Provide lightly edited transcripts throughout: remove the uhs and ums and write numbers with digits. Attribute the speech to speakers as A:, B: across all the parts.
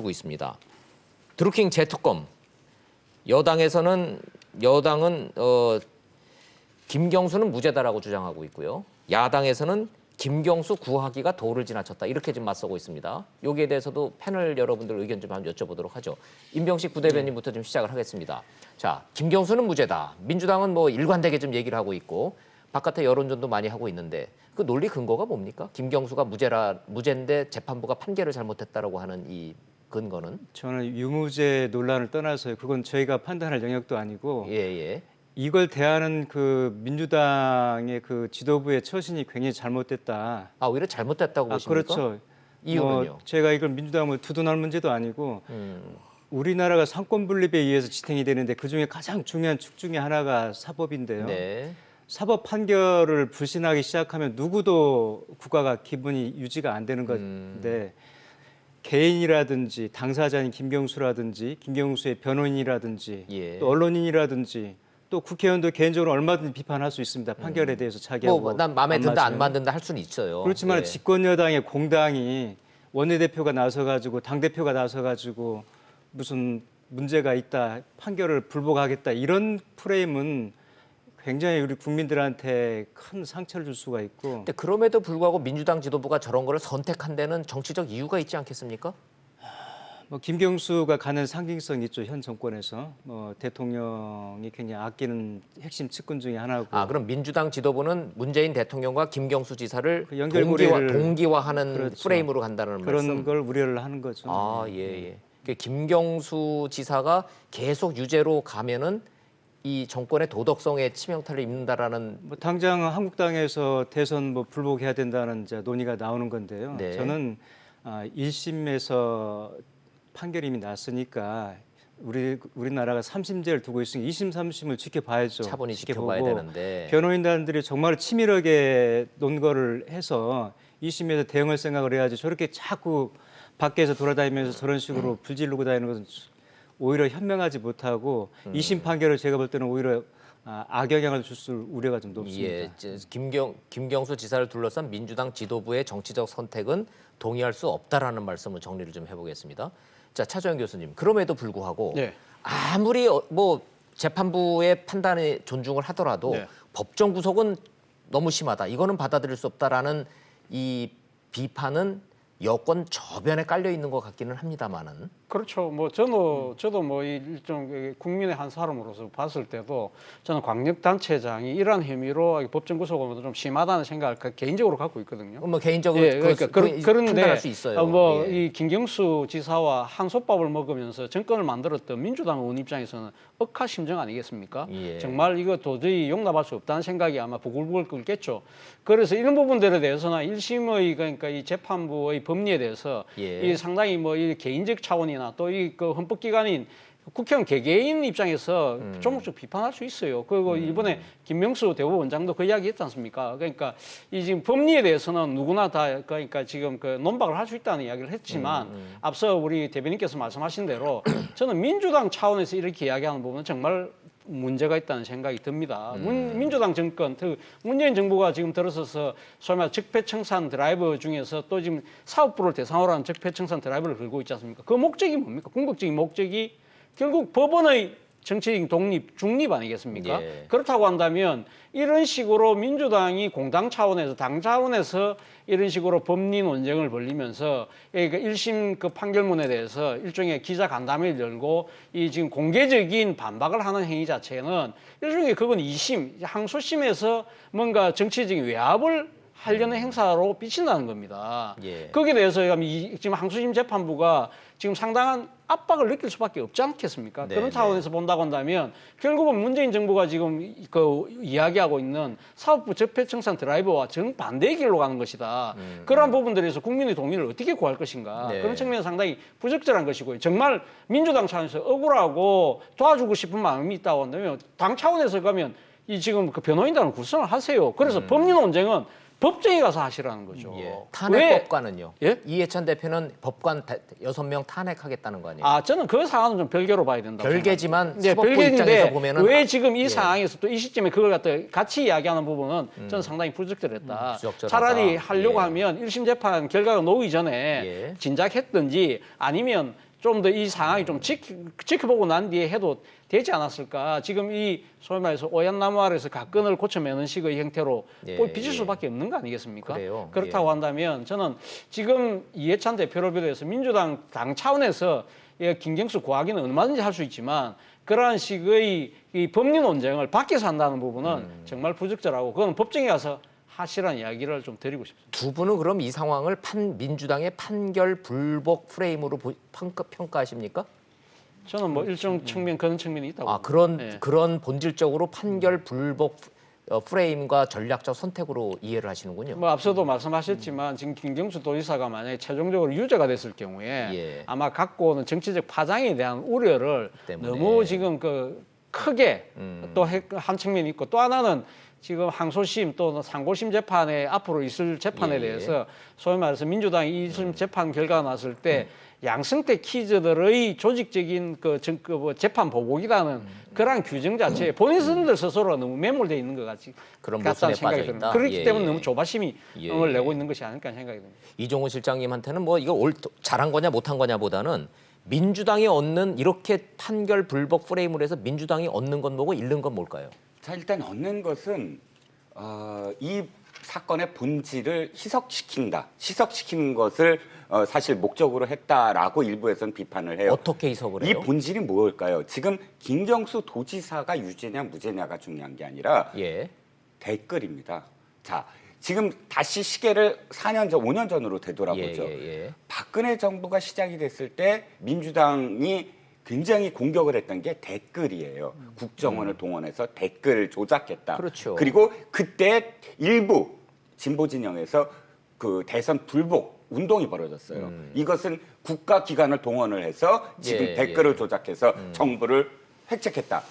A: 고 있습니다. 드루킹 재특검 여당은 김경수는 무죄다라고 주장하고 있고요. 야당에서는 김경수 구하기가 도를 지나쳤다 이렇게 지금 맞서고 있습니다. 여기에 대해서도 패널 여러분들 의견 좀 한번 여쭤보도록 하죠. 임병식 부대변인부터 좀 시작을 하겠습니다. 자, 김경수는 무죄다. 민주당은 뭐 일관되게 좀 얘기를 하고 있고 바깥에 여론전도 많이 하고 있는데 그 논리 근거가 뭡니까? 김경수가 무죄인데 재판부가 판결을 잘못했다라고 하는 이 근거는?
B: 저는 유무죄 논란을 떠나서요. 그건 저희가 판단할 영역도 아니고
A: 예.
B: 이걸 대하는 그 민주당의 그 지도부의 처신이 굉장히 잘못됐다.
A: 아, 오히려 잘못됐다고 보십니까?
B: 그렇죠.
A: 이유는요?
B: 제가 이걸 민주당을 두둔할 문제도 아니고 우리나라가 상권 분립에 의해서 지탱이 되는데 그중에 가장 중요한 축 중에 하나가 사법인데요.
A: 네.
B: 사법 판결을 불신하기 시작하면 누구도 국가가 기분이 유지가 안 되는 건데 개인이라든지 당사자인 김경수라든지 김경수의 변호인이라든지
A: 예.
B: 또 언론인이라든지 또 국회의원도 개인적으로 얼마든지 비판할 수 있습니다. 판결에 대해서 자기하고
A: 난 마음에 든다 안
B: 맞으면.
A: 든다 할 수는 있어요.
B: 그렇지만
A: 예.
B: 집권 여당의 공당이 원내대표가 나서가지고 당대표가 나서가지고 무슨 문제가 있다 판결을 불복하겠다 이런 프레임은 굉장히 우리 국민들한테 큰 상처를 줄 수가 있고.
A: 근데 그럼에도 불구하고 민주당 지도부가 저런 거를 선택한 데는 정치적 이유가 있지 않겠습니까?
B: 뭐 김경수가 가는 상징성이 있죠. 현 정권에서 대통령이 굉장히 아끼는 핵심 측근 중에 하나고.
A: 아, 그럼 민주당 지도부는 문재인 대통령과 김경수 지사를
B: 그 연결고리를
A: 동기화하는
B: 그렇죠.
A: 프레임으로 간다는
B: 그런
A: 말씀.
B: 걸 우려를 하는 거죠.
A: 아, 예. 그 김경수 지사가 계속 유죄로 가면은 이 정권의 도덕성에 치명타를 입는다라는.
B: 뭐 당장 한국당에서 대선 뭐 불복해야 된다는 이제 논의가 나오는 건데요.
A: 네.
B: 저는 1심에서 판결이 이미 났으니까 우리나라가 3심제를 두고 있으니 2심, 3심을 지켜봐야죠.
A: 차분히 지켜봐야 되는데.
B: 변호인단들이 정말 치밀하게 논거를 해서 2심에서 대응할 생각을 해야지 저렇게 자꾸 밖에서 돌아다니면서 저런 식으로 불지르고 다니는 것은 오히려 현명하지 못하고 2심 판결을 제가 볼 때는 오히려 악영향을 줄 우려가 좀 높습니다.
A: 예, 김경수 지사를 둘러싼 민주당 지도부의 정치적 선택은 동의할 수 없다라는 말씀을 정리를 좀 해보겠습니다. 자, 차주현 교수님, 그럼에도 불구하고
C: 네.
A: 아무리 뭐 재판부의 판단에 존중을 하더라도
C: 네.
A: 법정 구속은 너무 심하다. 이거는 받아들일 수 없다라는 이 비판은 여권 저변에 깔려 있는 것 같기는 합니다만은.
C: 그렇죠. 뭐 저도 뭐 일종 국민의 한 사람으로서 봤을 때도 저는 광역단체장이 이러한 혐의로 법정 구속은 좀 심하다는 생각을 개인적으로 갖고 있거든요.
A: 뭐 개인적으로
C: 그런데
A: 판단할 수 있어요.
C: 이 김경수 지사와 한솥밥을 먹으면서 정권을 만들었던 민주당 의원 입장에서는 억하심정 아니겠습니까?
A: 예.
C: 정말 이거 도저히 용납할 수 없다는 생각이 아마 부글부글 끓겠죠. 그래서 이런 부분들에 대해서는 1심의 그러니까 이 재판부의 법리에 대해서
A: 예.
C: 이 상당히 뭐 이 개인적 차원이나 또 이 그 헌법기관인 국회의원 개개인 입장에서 조금씩 비판할 수 있어요. 그리고 이번에 김명수 대법원장도 그 이야기했지 않습니까? 그러니까 이 지금 법리에 대해서는 누구나 다 그러니까 지금 그 논박을 할 수 있다는 이야기를 했지만 앞서 우리 대변인께서 말씀하신 대로 저는 민주당 차원에서 이렇게 이야기하는 부분은 정말 문제가 있다는 생각이 듭니다. 민주당 정권, 문재인 정부가 지금 들어서서 소위 말해 적폐청산 드라이브 중에서 또 지금 사업부를 대상으로 하는 적폐청산 드라이브를 걸고 있지 않습니까? 그 목적이 뭡니까? 궁극적인 목적이 결국 법원의 정치적인 독립, 중립 아니겠습니까?
A: 예.
C: 그렇다고 한다면 이런 식으로 민주당이 공당 차원에서 당 차원에서 이런 식으로 법리 논쟁을 벌리면서 그러니까 1심 그 판결문에 대해서 일종의 기자 간담회를 열고 이 지금 공개적인 반박을 하는 행위 자체는 일종의 그건 2심, 항소심에서 뭔가 정치적인 외압을 하려는 행사로 비친다는 겁니다.
A: 예.
C: 거기에 대해서 지금 항소심 재판부가 지금 상당한 압박을 느낄 수밖에 없지 않겠습니까?
A: 네,
C: 그런 차원에서 본다고 한다면 결국은 문재인 정부가 지금 그 이야기하고 있는 사법부 적폐청산 드라이브와 정반대의 길로 가는 것이다. 그러한 부분들에서 국민의 동의를 어떻게 구할 것인가.
A: 네.
C: 그런 측면은 상당히 부적절한 것이고요. 정말 민주당 차원에서 억울하고 도와주고 싶은 마음이 있다고 한다면 당 차원에서 가면 이 지금 그 변호인단을 구성을 하세요. 그래서 법리 논쟁은 법정에 가서 하시라는 거죠.
A: 예. 탄핵법관은요?
C: 예?
A: 이해찬 대표는 법관 6명 탄핵하겠다는 거 아니에요?
C: 저는 그 상황은 좀 별개로 봐야 된다고
A: 별개지만
C: 생각합니다.
A: 사법부 입장에서 보면은
C: 왜 지금 이 상황에서 또 이 시점에 그걸 갖다 같이 이야기하는 부분은 저는 상당히 부적절했다.
A: 부적절하다.
C: 차라리 하려고
A: 예.
C: 하면 1심 재판 결과가 나오기 전에
A: 예.
C: 진작했든지 아니면 좀 더 이 상황이 좀 지켜보고 난 뒤에 해도 되지 않았을까. 지금 이 소위 말해서 오얏나무 아래서 각근을 고쳐매는 식의 형태로
A: 예,
C: 빚을 수밖에 없는 거 아니겠습니까?
A: 그래요.
C: 그렇다고
A: 예.
C: 한다면 저는 지금 이해찬 대표를 비롯해서 민주당 당 차원에서 김경수 구하기는 얼마든지 할 수 있지만 그러한 식의 이 법리 논쟁을 밖에서 한다는 부분은 정말 부적절하고 그건 법정에 가서 하시라는 이야기를 좀 드리고 싶습니다.
A: 두 분은 그럼 이 상황을 민주당의 판결 불복 프레임으로 평가하십니까?
C: 저는 뭐 일정 측면 그런 측면이 있다고.
A: 아
C: 봅니다. 예.
A: 그런 본질적으로 판결 불복 프레임과 전략적 선택으로 이해를 하시는군요.
C: 뭐 앞서도 말씀하셨지만 지금 김경수 도지사가 만약에 최종적으로 유죄가 됐을 경우에
A: 예.
C: 아마 갖고 오는 정치적 파장에 대한 우려를
A: 때문에.
C: 너무 지금 그 크게 또 한 측면이 있고 또 하나는 지금 항소심 또 상고심 재판에 앞으로 있을 재판에
A: 예.
C: 대해서 소위 말해서 민주당이 2심 재판 결과가 났을 때 양승태 키즈들의 조직적인 뭐 재판 보복이라는 그러한 규정 자체에 본인들 스스로가 너무 매몰되어 있는 것 같이
A: 그런
C: 같다는
A: 모순에
C: 생각이
A: 빠져
C: 듭니다.
A: 있다?
C: 그렇기
A: 예,
C: 때문에
A: 예.
C: 너무 조바심이
A: 예,
C: 을
A: 예.
C: 내고 있는 것이 아닐까 생각이 듭니다.
A: 이종훈 실장님한테는 뭐 이거 잘한 거냐 못한 거냐보다는 민주당이 얻는 이렇게 판결 불복 프레임으로 해서 민주당이 얻는 건 뭐고 잃는 건 뭘까요?
D: 자, 일단 얻는 것은 이 사건의 본질을 희석시키는 것을 사실 목적으로 했다라고 일부에서는 비판을 해요.
A: 어떻게 해석을
D: 이
A: 해요?
D: 본질이 뭘까요? 지금 김경수 도지사가 유죄냐 무죄냐가 중요한 게 아니라
A: 예.
D: 댓글입니다. 자, 지금 다시 시계를 4년 전, 5년 전으로 되돌아보죠.
A: 예.
D: 박근혜 정부가 시작이 됐을 때 민주당이 굉장히 공격을 했던 게 댓글이에요. 국정원을 동원해서 댓글을 조작했다.
A: 그렇죠.
D: 그리고 그때 일부 진보 진영에서 그 대선 불복 운동이 벌어졌어요. 이것은 국가기관을 동원을 해서 지금
A: 예,
D: 댓글을 조작해서 정부를 획책했다.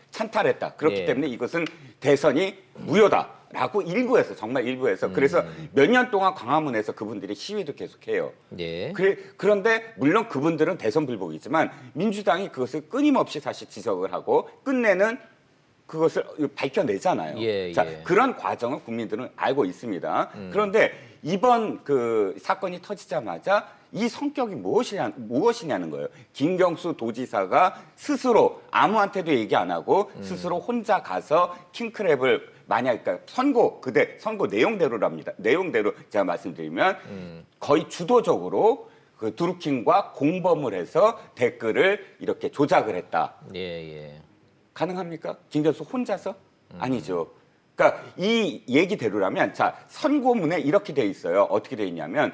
D: 찬탈했다. 그렇기
A: 예.
D: 때문에 이것은 대선이 무효다라고 일부에서 정말 일부에서 그래서 몇 년 동안 광화문에서 그분들이 시위도 계속해요.
A: 예.
D: 그런데 물론 그분들은 대선 불복이지만 민주당이 그것을 끊임없이 사실 지적을 하고 끝내는 그것을 밝혀내잖아요. 자, 그런 과정을 국민들은 알고 있습니다. 그런데 이번 그 사건이 터지자마자 이 성격이 무엇이냐는 거예요. 김경수 도지사가 스스로 아무한테도 얘기 안 하고 스스로 혼자 가서 킹크랩을 그러니까 선고 내용대로랍니다. 내용대로 제가 말씀드리면 거의 주도적으로 그 드루킹과 공범을 해서 댓글을 이렇게 조작을 했다.
A: 예.
D: 가능합니까? 김경수 혼자서? 아니죠. 그러니까 이 얘기대로라면 자 선고문에 이렇게 돼 있어요. 어떻게 돼 있냐면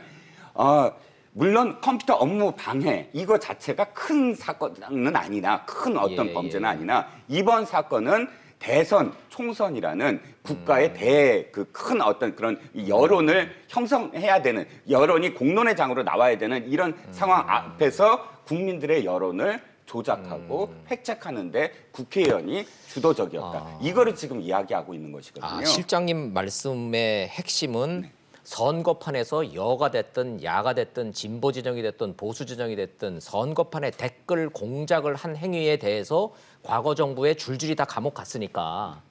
D: 물론 컴퓨터 업무 방해 이거 자체가 큰 사건은 아니나 큰 어떤 범죄는 아니나 이번 사건은 대선 총선이라는 국가의 큰 어떤 그런 여론을 형성해야 되는 여론이 공론의 장으로 나와야 되는 이런 상황 앞에서 국민들의 여론을 조작하고 획책하는데 국회의원이 주도적이었다. 이거를 지금 이야기하고 있는 것이거든요.
A: 실장님 말씀의 핵심은 선거판에서 여가 됐든 야가 됐든 진보 진영이 됐든 보수 진영이 됐든 선거판에 댓글 공작을 한 행위에 대해서 과거 정부에 줄줄이 다 감옥 갔으니까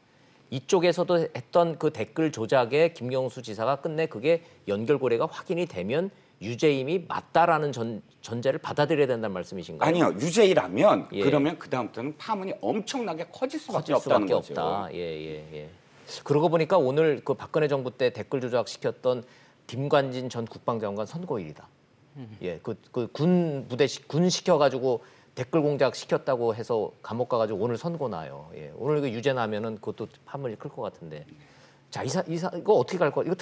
A: 이쪽에서도 했던 그 댓글 조작에 김경수 지사가 끝내 그게 연결고리가 확인이 되면 유죄임이 맞다라는 전제를 받아들여야 된다는 말씀이신가요?
D: 아니요. 유죄이라면
A: 예.
D: 그러면 그다음부터는 파문이 엄청나게 커질 수밖에 없다는 거죠.
A: 없다. 예. 그러고 보니까 오늘 그 박근혜 정부 때 댓글 조작 시켰던 김관진 전 국방장관 선고일이다. 예, 군 시켜가지고 댓글 공작 시켰다고 해서 감옥 가가지고 오늘 선고 나요. 예, 오늘 그 유죄 나면은 그것도 파문이 클 것 같은데. 자, 이거 어떻게 갈 거야? 이거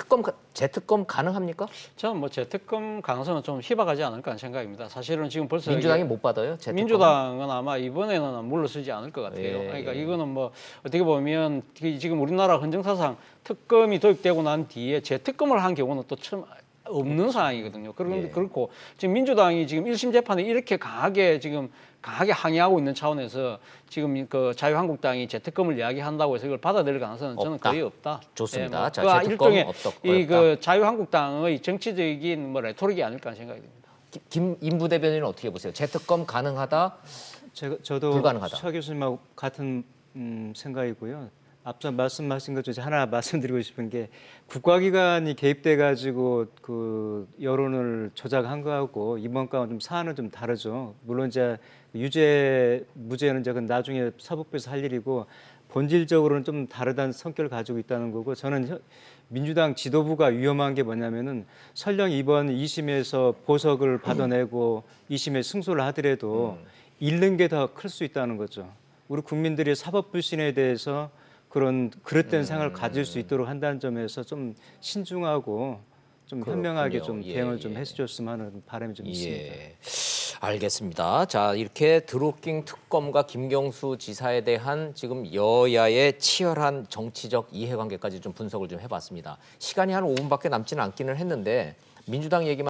A: 재특검 가능합니까?
C: 저는 뭐 재특검 가능성은 좀 희박하지 않을까 하는 생각입니다. 사실은 지금 벌써
A: 민주당이 못 받아요? 재특검?
C: 민주당은 아마 이번에는 물러서지 않을 것 같아요.
A: 예.
C: 그러니까 이거는 뭐 어떻게 보면 지금 우리나라 헌정사상 특검이 도입되고 난 뒤에 재특검을 한 경우는 또 처음 없는 상황이거든요. 그런데 그렇고 지금 민주당이 지금 1심 재판에 이렇게 강하게 항의하고 있는 차원에서 지금 그 자유한국당이 재특검을 이야기한다고 해서 이걸 받아들일 가능성은 저는
A: 없다.
C: 거의 없다.
A: 좋습니다.
C: 뭐
A: 자,
C: 그
A: 재특검
C: 일종의 그 자유한국당의 정치적인 뭐 레토릭이 아닐까 하는 생각이 듭니다.
A: 임부 대변인은 어떻게 보세요? 재특검 가능하다?
B: 저도
A: 불가능하다.
B: 서 교수님하고 같은 생각이고요. 앞서 말씀하신 것 중에 하나 말씀드리고 싶은 게 국가기관이 개입돼 가지고 그 여론을 조작한 거하고 이번 건은 좀 사안은 좀 다르죠. 물론 이제 유죄 무죄는 이제 그건 나중에 사법부에서 할 일이고 본질적으로는 좀 다르다는 성격을 가지고 있다는 거고 저는 민주당 지도부가 위험한 게 뭐냐면은 설령 이번 2심에서 보석을 받아내고 2심에 승소를 하더라도 잃는 게 더 클 수 있다는 거죠. 우리 국민들이 사법 불신에 대해서 그런 그릇된 생각을 가질 수 있도록 한다는 점에서 좀 신중하고 좀 현명하게 좀
A: 그렇군요.
B: 대응을 좀 해주셨으면 하는 바람이 좀 있습니다.
A: 예. 알겠습니다. 자, 이렇게 드루킹 특검과 김경수 지사에 대한 지금 여야의 치열한 정치적 이해관계까지 좀 분석을 좀 해봤습니다. 시간이 한 5분밖에 남지는 않기는 했는데 민주당 얘기만